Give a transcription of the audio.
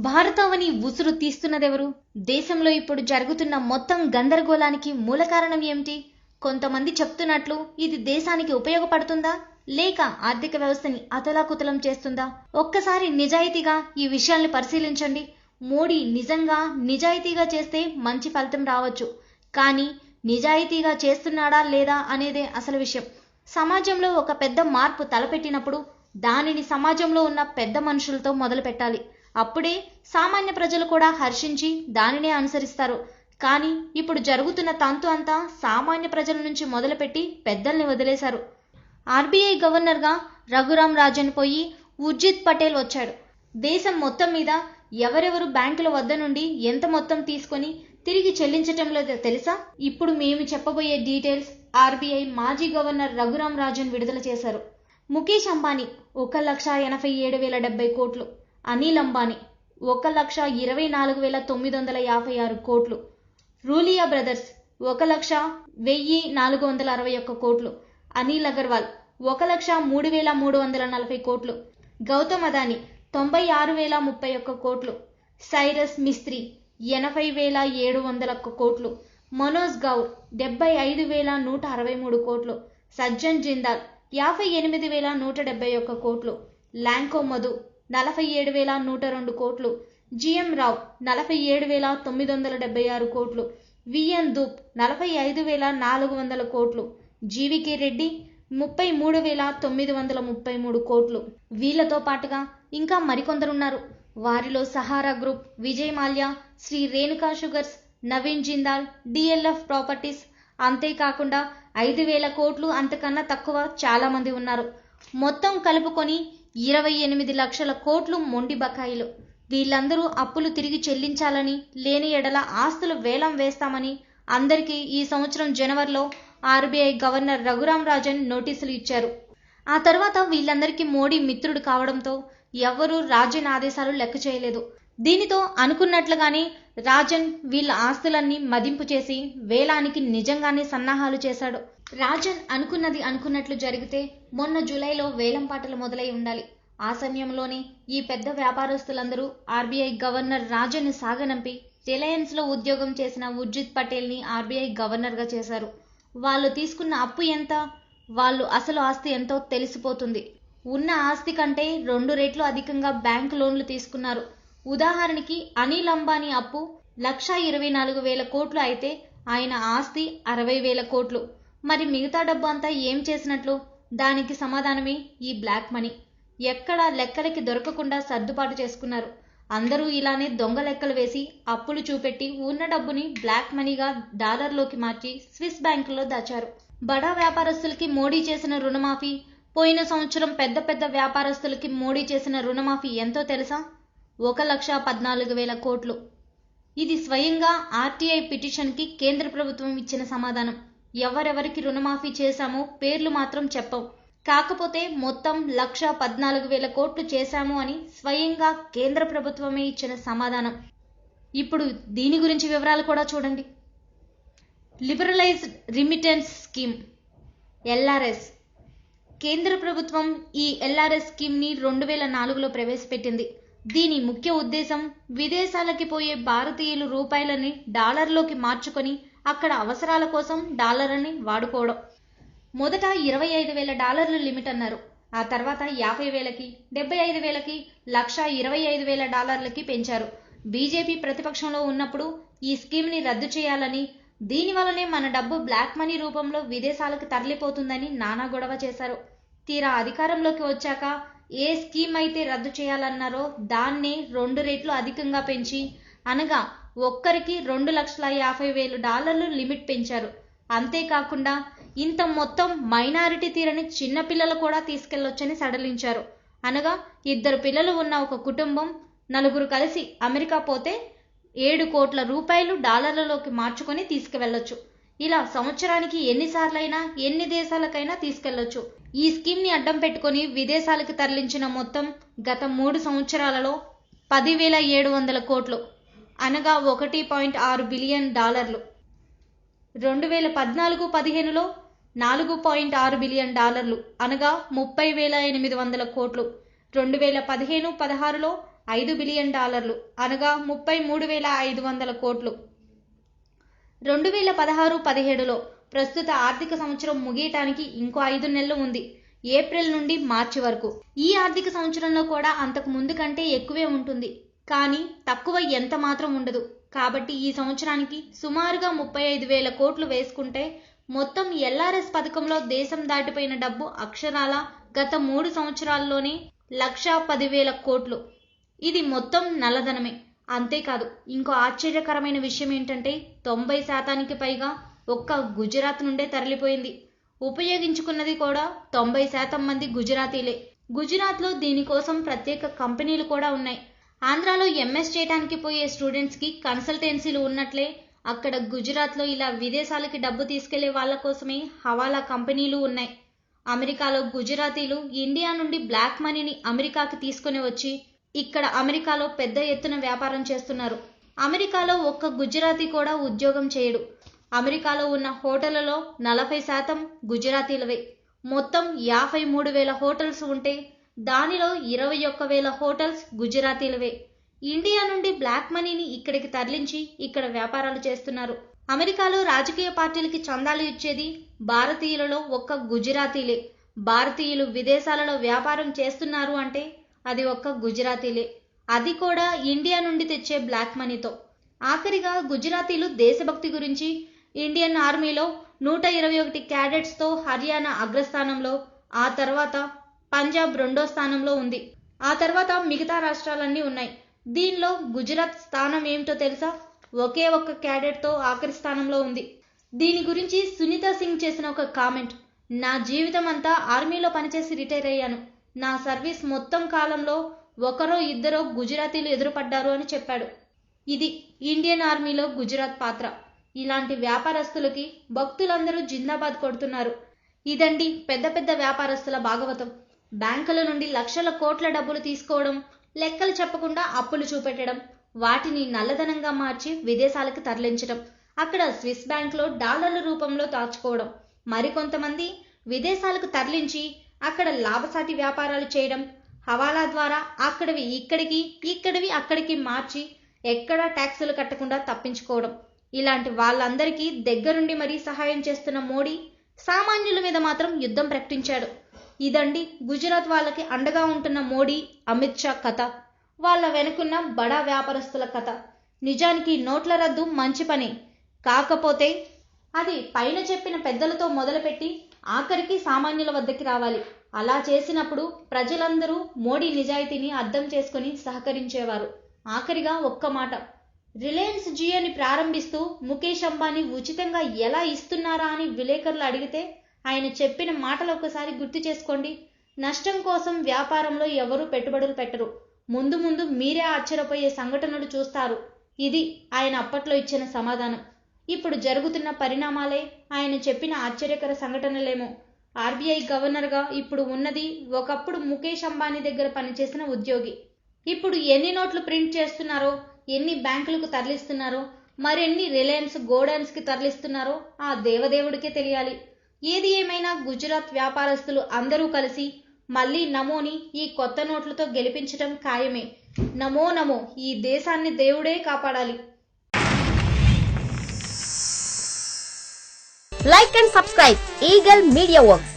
భారతావని ఉసురు తీస్తున్నదెవరు? దేశంలో ఇప్పుడు జరుగుతున్న మొత్తం గందరగోళానికి మూల కారణం ఏమిటి? కొంతమంది చెప్తున్నట్లు ఇది దేశానికి ఉపయోగపడుతుందా లేక ఆర్థిక వ్యవస్థని అతలాకుతలం చేస్తుందా? ఒక్కసారి నిజాయితీగా ఈ విషయాల్ని పరిశీలించండి. మోడీ నిజాయితీగా చేస్తే మంచి ఫలితం రావచ్చు. కానీ నిజాయితీగా చేస్తున్నాడా లేదా అనేదే అసలు విషయం. సమాజంలో ఒక పెద్ద మార్పు తలపెట్టినప్పుడు దానిని సమాజంలో ఉన్న పెద్ద మనుషులతో మొదలు పెట్టాలి. అప్పుడే సామాన్య ప్రజలు కూడా హర్షించి దానినే అనుసరిస్తారు. కానీ ఇప్పుడు జరుగుతున్న తంతు అంతా సామాన్య ప్రజల నుంచి మొదలుపెట్టి పెద్దల్ని వదిలేశారు. ఆర్బీఐ గవర్నర్గా రఘురాం రాజన్ పోయి ఉర్జిత్ పటేల్ వచ్చాడు. దేశం మొత్తం మీద ఎవరెవరు బ్యాంకుల వద్ద నుండి ఎంత మొత్తం తీసుకొని తిరిగి చెల్లించటం లేదో తెలుసా? ఇప్పుడు మేము చెప్పబోయే డీటెయిల్స్ ఆర్బీఐ మాజీ గవర్నర్ రఘురాం రాజన్ విడుదల చేశారు. ముఖేష్ అంబానీ 1,87,070 కోట్లు, అనిల్ అంబానీ 1,24,956 కోట్లు, రూలియా బ్రదర్స్ 1,01,461 కోట్లు, అనిల్ అగర్వాల్ 1,03,340 కోట్లు, గౌతమ్ అదానీ 96,031 కోట్లు, సైరస్ మిస్త్రీ 80,701 కోట్లు, మనోజ్ గౌర్ 75,163 కోట్లు, సజ్జన్ జిందాల్ 58,171 కోట్లు, ల్యాంకో మధు 47,102 కోట్లు, జిఎం రావ్ 47,976 కోట్లు, విఎన్ దూప్ 45,400 కోట్లు, జీవికే రెడ్డి 33,933 కోట్లు. వీళ్లతో పాటుగా ఇంకా మరికొందరున్నారు. వారిలో Sahara group, Vijay Mallya, Shree Renuka Sugars, Naveen Jindal, DLF properties, అంతేకాకుండా 5,000 కోట్లు అంతకన్నా తక్కువ చాలా మంది ఉన్నారు. మొత్తం కలుపుకొని 28 లక్షల కోట్లు మొండి బకాయిలు. వీళ్ళందరూ అప్పులు తిరిగి చెల్లించాలని, లేని ఎడల ఆస్తులు వేలం వేస్తామని అందరికీ ఈ సంవత్సరం జనవరిలో ఆర్బీఐ గవర్నర్ రఘురాం రాజన్ నోటీసులు ఇచ్చారు. ఆ తర్వాత వీళ్ళందరికీ మోడీ మిత్రుడు కావడంతో ఎవ్వరూ రాజన్ ఆదేశాలు లెక్క చేయలేదు. దీనితో అనుకున్నట్లుగానే రాజన్ వీళ్ళ ఆస్తులన్నీ మదింపు చేసి వేలానికి నిజంగానే సన్నాహాలు చేశాడు. రాజన్ అనుకున్నది అనుకున్నట్లు జరిగితే మొన్న జూలైలో వేలం పాటలు మొదలై ఉండాలి. ఆ సమయంలోనే ఈ పెద్ద వ్యాపారస్తులందరూ ఆర్బీఐ గవర్నర్ రాజన్ సాగనంపి రిలయన్స్ లో ఉద్యోగం చేసిన ఉర్జిత్ పటేల్ ని ఆర్బీఐ గవర్నర్ గా చేశారు. వాళ్ళు తీసుకున్న అప్పు ఎంత, వాళ్ళు అసలు ఆస్తి ఎంతో తెలిసిపోతుంది. ఉన్న ఆస్తి కంటే 2 రెట్లు అధికంగా బ్యాంకు లోన్లు తీసుకున్నారు. ఉదాహరణకి అనిల్ అంబానీ అప్పు 1,24,000 కోట్లు అయితే ఆయన ఆస్తి 60,000 కోట్లు. మరి మిగతా డబ్బు అంతా ఏం చేసినట్లు? దానికి సమాధానమే ఈ బ్లాక్ మనీ. ఎక్కడా లెక్కలకి దొరకకుండా సర్దుబాటు చేసుకున్నారు. అందరూ ఇలానే దొంగ లెక్కలు వేసి అప్పులు చూపెట్టి ఉన్న డబ్బుని బ్లాక్ మనీగా డాలర్లోకి మార్చి స్విస్ బ్యాంకుల్లో దాచారు. బడా వ్యాపారస్తులకి మోడీ చేసిన రుణమాఫీ, పోయిన సంవత్సరం పెద్ద పెద్ద వ్యాపారస్తులకి మోడీ చేసిన రుణమాఫీ ఎంతో తెలుసా? 1,14,000 కోట్లు. ఇది స్వయంగా ఆర్టీఐ పిటిషన్కి కేంద్ర ప్రభుత్వం ఇచ్చిన సమాధానం. ఎవరెవరికి రుణమాఫీ చేశామో పేర్లు మాత్రం చెప్పం. కాకపోతే మొత్తం 1,14,000 కోట్లు చేశాము అని స్వయంగా కేంద్ర ప్రభుత్వమే ఇచ్చిన సమాధానం. ఇప్పుడు దీని గురించి వివరాలు కూడా చూడండి. Liberalised remittance scheme LRS. కేంద్ర ప్రభుత్వం ఈ ఎల్ఆర్ఎస్ స్కీమ్ని 2004లో ప్రవేశపెట్టింది. దీని ముఖ్య ఉద్దేశం విదేశాలకి పోయే భారతీయులు రూపాయలని డాలర్లోకి మార్చుకొని అక్కడ అవసరాల కోసం డాలర్ని వాడుకోవడం. మొదట $25,000 లిమిట్ అన్నారు. ఆ తర్వాత 50,000కి, 75,000కి, $125,000 పెంచారు. బీజేపీ ప్రతిపక్షంలో ఉన్నప్పుడు ఈ స్కీమ్ని రద్దు చేయాలని, దీనివల్లనే మన డబ్బు బ్లాక్ మనీ రూపంలో విదేశాలకు తరలిపోతుందని నానా గొడవ చేశారు. తీరా అధికారంలోకి వచ్చాక ఏ స్కీమ్ అయితే రద్దు చేయాలన్నారో దాన్నే 2 రెట్లు అధికంగా పెంచి, అనగా ఒక్కరికి $2,50,000 లిమిట్ పెంచారు. అంతేకాకుండా ఇంత మొత్తం మైనారిటీ తీరని చిన్నపిల్లలు కూడా తీసుకెళ్లొచ్చని సడలించారు. అనగా 2 పిల్లలు ఉన్న ఒక కుటుంబం 4 కలిసి అమెరికా పోతే 7 కోట్ల రూపాయలు డాలర్లలోకి మార్చుకొని తీసుకువెళ్లొచ్చు. ఇలా సంవత్సరానికి ఎన్నిసార్లైనా ఎన్ని దేశాలకైనా తీసుకెళ్లొచ్చు. ఈ స్కీమ్ ని అడ్డం పెట్టుకుని విదేశాలకు తరలించిన మొత్తం గత 3 సంవత్సరాలలో 10,700 కోట్లు, అనగా $1.6 బిలియన్. 2014-15లో 4.6 బిలియన్ డాలర్లు, అనగా 30,800 కోట్లు. 2015-16లో $5 బిలియన్, అనగా 33,500 కోట్లు. 2016-17లో ప్రస్తుత ఆర్థిక సంవత్సరం ముగియటానికి ఇంకో 5 నెలలు ఉంది, ఏప్రిల్ నుండి మార్చి వరకు. ఈ ఆర్థిక సంవత్సరంలో కూడా అంతకు ముందు కంటే ఎక్కువే ఉంటుంది, కానీ తక్కువ ఎంత మాత్రం ఉండదు. కాబట్టి ఈ సంవత్సరానికి సుమారుగా 35,000 కోట్లు వేసుకుంటే మొత్తం ఎల్ఆర్ఎస్ పథకంలో దేశం దాటిపోయిన డబ్బు అక్షరాల గత 3 సంవత్సరాల్లోనే 1,10,000 కోట్లు. ఇది మొత్తం నల్లధనమే. అంతేకాదు, ఇంకో ఆశ్చర్యకరమైన విషయం ఏంటంటే 90% పైగా ఒక్క గుజరాత్ నుండే తరలిపోయింది. ఉపయోగించుకున్నది కూడా 90% మంది గుజరాతీలే. గుజరాత్లో దీనికోసం ప్రత్యేక కంపెనీలు కూడా ఉన్నాయి. ఆంధ్రాలో ఎంఎస్ చేయడానికి పోయే స్టూడెంట్స్కి కన్సల్టెన్సీలు ఉన్నట్లే అక్కడ గుజరాత్లో ఇలా విదేశాలకి డబ్బు తీసుకెళ్లే వాళ్ళ కోసమే హవాలా కంపెనీలు ఉన్నాయి. అమెరికాలో గుజరాతీలు ఇండియా నుండి బ్లాక్ మనీని అమెరికాకి తీసుకుని వచ్చి ఇక్కడ అమెరికాలో పెద్ద ఎత్తున వ్యాపారం చేస్తున్నారు. అమెరికాలో ఒక్క గుజరాతీ కూడా ఉద్యోగం చేయడు. అమెరికాలో ఉన్న హోటళ్లలో 40% గుజరాతీలవే. మొత్తం 53,000 హోటల్స్ ఉంటే దానిలో 21,000 హోటల్స్ గుజరాతీలవే. ఇండియా నుండి బ్లాక్ మనీని ఇక్కడికి తరలించి ఇక్కడ వ్యాపారాలు చేస్తున్నారు. అమెరికాలో రాజకీయ పార్టీలకి చందాలు ఇచ్చేది భారతీయులలో ఒక్క గుజరాతీలే. భారతీయులు విదేశాలలో వ్యాపారం చేస్తున్నారు అంటే అది ఒక్క గుజరాతీలే, అది కూడా ఇండియా నుండి తెచ్చే బ్లాక్ మనీతో. ఆఖరిగా గుజరాతీలు దేశభక్తి గురించి ఇండియన్ ఆర్మీలో 121 క్యాడెట్స్తో హర్యానా అగ్రస్థానంలో, ఆ తర్వాత పంజాబ్ 2వ స్థానంలో ఉంది. ఆ తర్వాత మిగతా రాష్ట్రాలన్నీ ఉన్నాయి. దీనిలో గుజరాత్ స్థానం ఏమిటో తెలుసా? ఒకే ఒక్క క్యాడెట్తో ఆఖరి స్థానంలో ఉంది. దీని గురించి సునీతా సింగ్ చేసిన ఒక కామెంట్: నా జీవితం అంతా ఆర్మీలో పనిచేసి రిటైర్ అయ్యాను. నా సర్వీస్ మొత్తం కాలంలో ఒకరో ఇద్దరో గుజరాతీలు ఎదురుపడ్డారు అని చెప్పాడు. ఇది ఇండియన్ ఆర్మీలో గుజరాత్ పాత్ర. ఇలాంటి వ్యాపారస్తులకి భక్తులందరూ జిందాబాద్ కొడుతున్నారు. ఇదండి పెద్ద పెద్ద వ్యాపారస్తుల భాగవతం. బ్యాంకుల నుండి లక్షల కోట్ల డబ్బులు తీసుకోవడం, లెక్కలు చెప్పకుండా అప్పులు చూపెట్టడం, వాటిని నల్లధనంగా మార్చి విదేశాలకు తరలించడం, అక్కడ స్విస్ బ్యాంక్లో డాలర్ల రూపంలో దాచుకోవడం, మరికొంతమంది విదేశాలకు తరలించి అక్కడ లాభసాటి వ్యాపారాలు చేయడం, హవాలా ద్వారా అక్కడివి ఇక్కడికి, ఇక్కడివి అక్కడికి మార్చి ఎక్కడా ట్యాక్సులు కట్టకుండా తప్పించుకోవడం. ఇలాంటి వాళ్ళందరికీ దగ్గరుండి మరీ సహాయం చేస్తున్న మోడీ సామాన్యుల మీద మాత్రం యుద్ధం ప్రకటించాడు. ఇదండి గుజరాత్ వాళ్ళకి అండగా ఉంటున్న మోడీ, అమిత్ షా కథ. వాళ్ళ వెనుకున్న బడా వ్యాపారస్తుల కథ. నిజానికి నోట్ల రద్దు మంచి పని, కాకపోతే అది పైన చెప్పిన పెద్దలతో మొదలుపెట్టి ఆఖరికి సామాన్యుల వద్దకి రావాలి. అలా చేసినప్పుడు ప్రజలందరూ మోడీ నిజాయితీని అర్థం చేసుకుని సహకరించేవారు. ఆఖరిగా ఒక్క మాట, రిలయన్స్ జియోని ప్రారంభిస్తూ ముఖేష్ అంబానీ ఉచితంగా ఎలా ఇస్తున్నారా అని విలేకరులు అడిగితే ఆయన చెప్పిన మాటలు ఒకసారి గుర్తు చేసుకోండి. నష్టం కోసం వ్యాపారంలో ఎవరూ పెట్టుబడులు పెట్టరు, ముందు ముందు మీరే ఆశ్చర్యపోయే సంఘటనలు చూస్తారు. ఇది ఆయన అప్పట్లో ఇచ్చిన సమాధానం. ఇప్పుడు జరుగుతున్న పరిణామాలే ఆయన చెప్పిన ఆశ్చర్యకర సంఘటనలేమో. ఆర్బీఐ గవర్నర్గా ఇప్పుడు ఉన్నది ఒకప్పుడు ముఖేష్ అంబానీ దగ్గర పనిచేసిన ఉద్యోగి. ఇప్పుడు ఎన్ని నోట్లు ప్రింట్ చేస్తున్నారో, ఎన్ని బ్యాంకులకు తరలిస్తున్నారో, మరెన్ని రిలయన్స్ గోడౌన్స్కి తరలిస్తున్నారో ఆ దేవదేవుడికే తెలియాలి. ఏది ఏమైనా గుజరాత్ వ్యాపారస్తులు అందరూ కలిసి మళ్ళీ నమోని ఈ కొత్త నోట్లతో గెలిపించడం ఖాయమే. నమో నమో, ఈ దేశాన్ని దేవుడే కాపాడాలి. Like and subscribe Eagle Media Works.